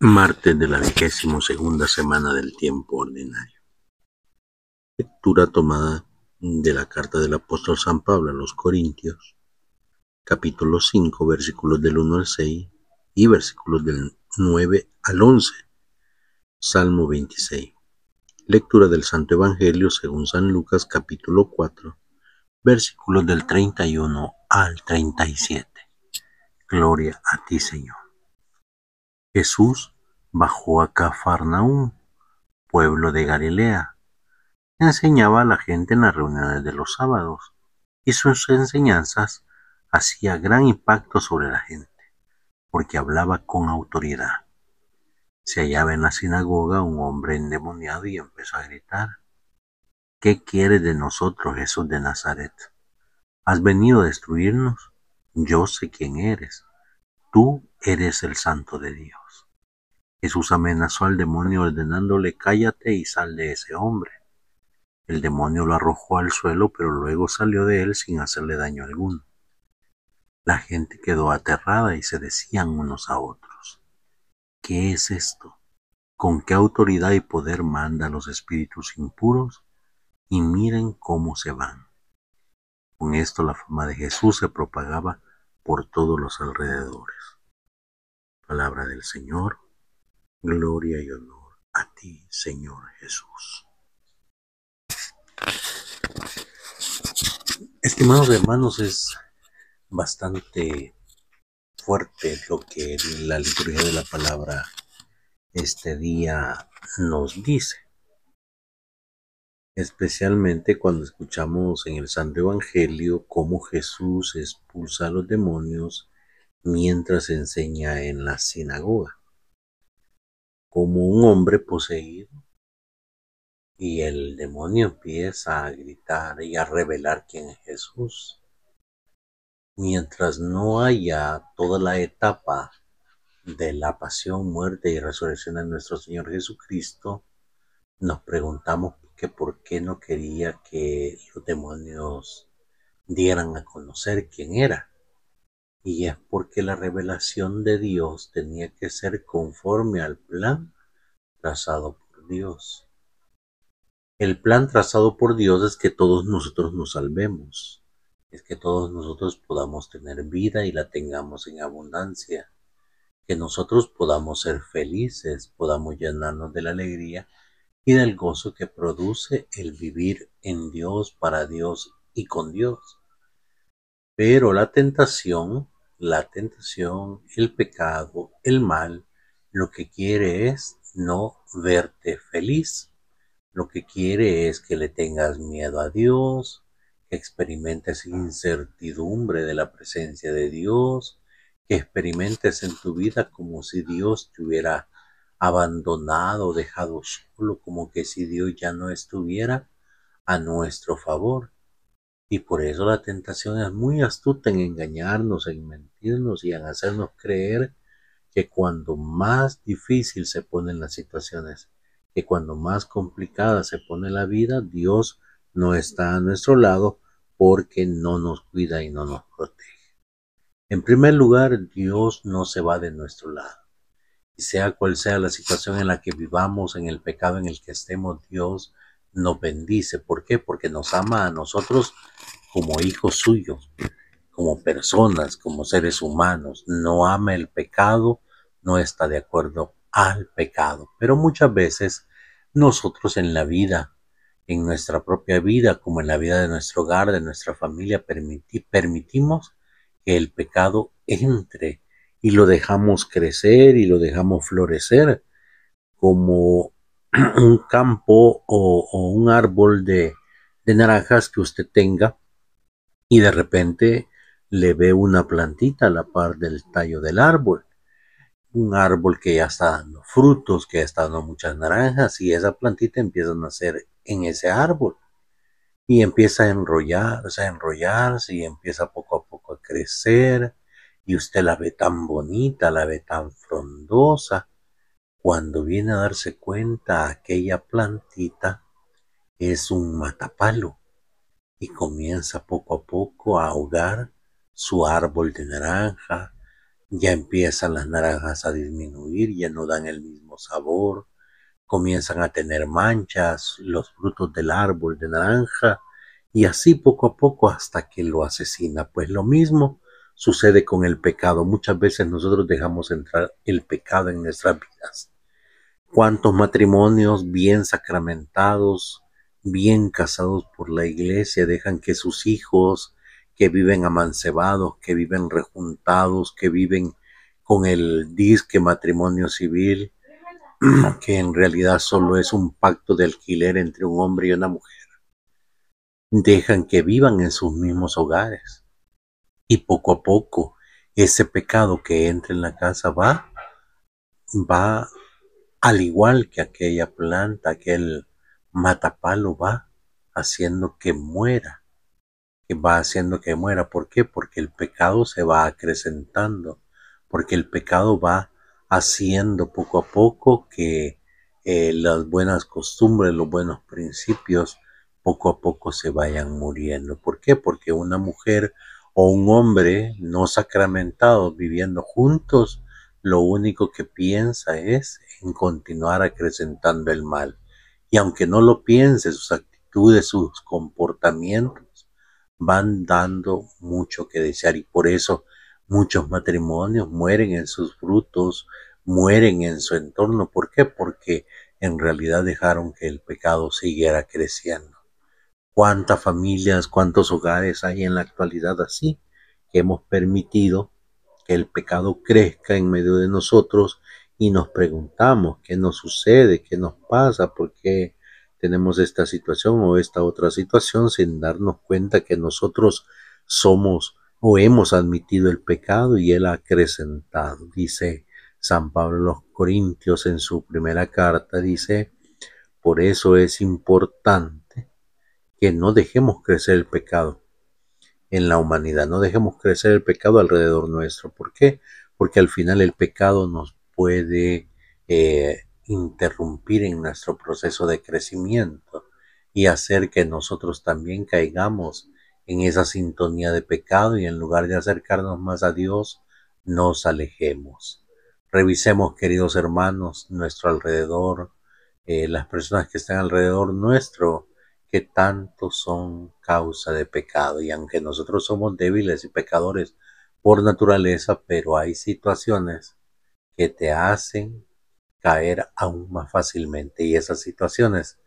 Martes de la 22ª semana del tiempo ordinario. Lectura tomada de la carta del apóstol San Pablo a los Corintios, capítulo 5, versículos del 1 al 6 y versículos del 9 al 11. Salmo 26. Lectura del Santo Evangelio según San Lucas, capítulo 4, versículos del 31 al 37. Gloria a ti, Señor. Jesús bajó a Cafarnaúm, pueblo de Galilea. Enseñaba a la gente en las reuniones de los sábados, y sus enseñanzas hacían gran impacto sobre la gente, porque hablaba con autoridad. Se hallaba en la sinagoga un hombre endemoniado y empezó a gritar: ¿Qué quieres de nosotros, Jesús de Nazaret? ¿Has venido a destruirnos? Yo sé quién eres. Tú eres el Santo de Dios. Jesús amenazó al demonio ordenándole: cállate y sal de ese hombre. El demonio lo arrojó al suelo, pero luego salió de él sin hacerle daño alguno. La gente quedó aterrada y se decían unos a otros: ¿qué es esto? ¿Con qué autoridad y poder manda a los espíritus impuros? Y miren cómo se van. Con esto la fama de Jesús se propagaba por todos los alrededores. Palabra del Señor. Gloria y honor a ti, Señor Jesús. Estimados hermanos, es bastante fuerte lo que la liturgia de la palabra este día nos dice, especialmente cuando escuchamos en el Santo Evangelio cómo Jesús expulsa a los demonios mientras enseña en la sinagoga, como un hombre poseído, y el demonio empieza a gritar y a revelar quién es Jesús. Mientras no haya toda la etapa de la pasión, muerte y resurrección de nuestro Señor Jesucristo, nos preguntamos que por qué no quería que los demonios dieran a conocer quién era. Y es porque la revelación de Dios tenía que ser conforme al plan trazado por Dios. El plan trazado por Dios es que todos nosotros nos salvemos, es que todos nosotros podamos tener vida y la tengamos en abundancia, que nosotros podamos ser felices, podamos llenarnos de la alegría y del gozo que produce el vivir en Dios, para Dios y con Dios. Pero la tentación, el pecado, el mal, lo que quiere es no verte feliz. Lo que quiere es que le tengas miedo a Dios, que experimentes incertidumbre de la presencia de Dios, que experimentes en tu vida como si Dios te hubiera abandonado, dejado solo, como que si Dios ya no estuviera a nuestro favor. Y por eso la tentación es muy astuta en engañarnos, en mentirnos y en hacernos creer que cuando más difícil se ponen las situaciones, que cuando más complicada se pone la vida, Dios no está a nuestro lado porque no nos cuida y no nos protege. En primer lugar, Dios no se va de nuestro lado. Y sea cual sea la situación en la que vivamos, en el pecado en el que estemos, Dios nos bendice. ¿Por qué? Porque nos ama a nosotros como hijos suyos, como personas, como seres humanos. No ama el pecado, no está de acuerdo al pecado. Pero muchas veces nosotros en la vida, en nuestra propia vida, como en la vida de nuestro hogar, de nuestra familia, permitimos que el pecado entre y lo dejamos crecer y lo dejamos florecer como un campo o un árbol de naranjas que usted tenga, y de repente le ve una plantita a la par del tallo del árbol. Un árbol que ya está dando frutos, que ya está dando muchas naranjas, y esa plantita empieza a nacer en ese árbol. Y empieza a enrollarse y empieza poco a poco a crecer. Y usted la ve tan bonita, la ve tan frondosa. Cuando viene a darse cuenta, aquella plantita es un matapalo. Y comienza poco a poco a ahogar su árbol de naranja, ya empiezan las naranjas a disminuir, ya no dan el mismo sabor, comienzan a tener manchas, los frutos del árbol de naranja, y así poco a poco hasta que lo asesina. Pues lo mismo sucede con el pecado. Muchas veces nosotros dejamos entrar el pecado en nuestras vidas. ¿Cuántos matrimonios bien sacramentados, bien casados por la iglesia, dejan que sus hijos, que viven amancebados, que viven rejuntados, que viven con el disque matrimonio civil, que en realidad solo es un pacto de alquiler entre un hombre y una mujer, dejan que vivan en sus mismos hogares? Y poco a poco ese pecado que entra en la casa va al igual que aquella planta, aquel matapalo, va haciendo que muera, que va haciendo que muera. ¿Por qué? Porque el pecado se va acrecentando, porque el pecado va haciendo poco a poco que las buenas costumbres, los buenos principios, poco a poco se vayan muriendo. ¿Por qué? Porque una mujer o un hombre no sacramentados viviendo juntos, lo único que piensa es en continuar acrecentando el mal. Y aunque no lo piense, sus actitudes, sus comportamientos van dando mucho que desear, y por eso muchos matrimonios mueren en sus frutos, mueren en su entorno. ¿Por qué? Porque en realidad dejaron que el pecado siguiera creciendo. ¿Cuántas familias, cuántos hogares hay en la actualidad así, que hemos permitido que el pecado crezca en medio de nosotros y nos preguntamos qué nos sucede, qué nos pasa, por qué tenemos esta situación o esta otra situación, sin darnos cuenta que nosotros somos o hemos admitido el pecado y él ha acrecentado? Dice San Pablo a los Corintios en su primera carta, dice: por eso es importante que no dejemos crecer el pecado en la humanidad, no dejemos crecer el pecado alrededor nuestro. ¿Por qué? Porque al final el pecado nos puede interrumpir en nuestro proceso de crecimiento y hacer que nosotros también caigamos en esa sintonía de pecado, y en lugar de acercarnos más a Dios, nos alejemos. Revisemos, queridos hermanos, nuestro alrededor, las personas que están alrededor nuestro, que tanto son causa de pecado. Y aunque nosotros somos débiles y pecadores por naturaleza, pero hay situaciones que te hacen caer aún más fácilmente, y esas situaciones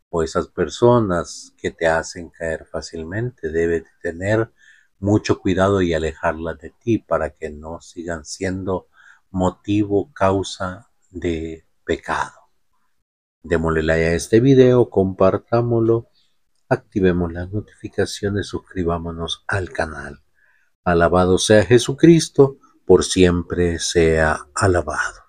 o esas personas que te hacen caer fácilmente debes tener mucho cuidado y alejarlas de ti para que no sigan siendo motivo, causa de pecado. Démosle like a este video, compartámoslo, activemos las notificaciones, suscribámonos al canal. Alabado sea Jesucristo, por siempre sea alabado.